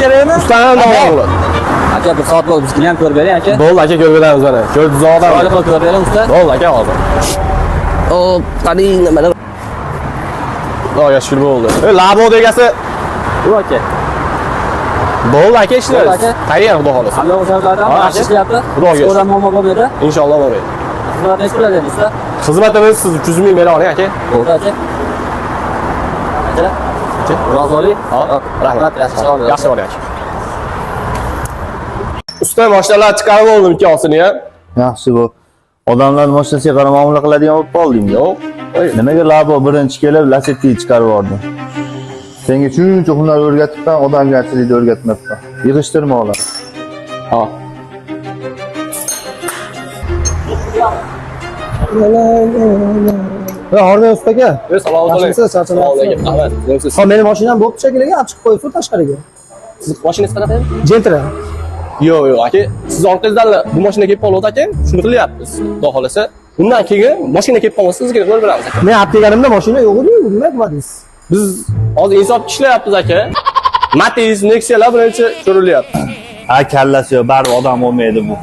kerakmi? Ustani davom bo'ladi. Aka bir soat bo'ldi, bizga ham ko'rib bering aka. Bo'ldi aka, ko'rib beramiz mana. Ko'rdi zoda. Chiroyli qilib ko'rib bering usta. Bo'ldi aka, hozir. O, qarang nimalar. Xudoga shukr bo'ldi. Labod egasi. Yo'q aka. Bo'ldi aka, ishlaymiz. Bo'ldi aka. Tayyor xudo xolasa. Alloh o'zlaridan yaxshi ishlayapti. Xudoga shukr. So'ram muammo bo'lmaydi. Inshaalloh bo'ladi. Xizmat qiladi usta. Xizmatimiz siz 300 ming bera oling aka. Bo'ldi aka. Aka. Rozi rahmat, yaxshi sog' Yaxshi bo'ling aka. Usta mashinalar chiqarib oldim ikkosini ham. Yaxshi bu. Odamlar mashinasiga qarab muomala qiladigan bo'lib qolding. Yo'q. Nimaga labo birinchi kelib lasettiga chiqarib yubordi? Senga shuncha hunar o'rgatibman, odamgarchilikni o'rgatmabman. Yig'ishtirma ular. Ha. Horda usta aka. Assalomu alaykum. Yaxshimisiz? Charchamayapsiz? Rahmat. Yaxshimisiz? Ha, meni mashinam bo'pti shekilli, olib chiqib qo'yib tashqariga. Siz mashinangiz qanaqa edi? Gentra. Yo'q, aka. Siz orqangizdan bu mashina kelib qoldi aka. Shuni qilyapmiz. Xudo xolasa. Undan keyin mashina kelib qolsa sizga qo'yib beramiz aka. Men olib kelganimda mashina yo'q edi, nima qiladingiz? Biz hozir insof ishlayapmiz aka. Matiz, Nexia'lar birinchi ko'rilyapti. Ha, kallasi yo'q, baribir odam bo'lmaydi bu.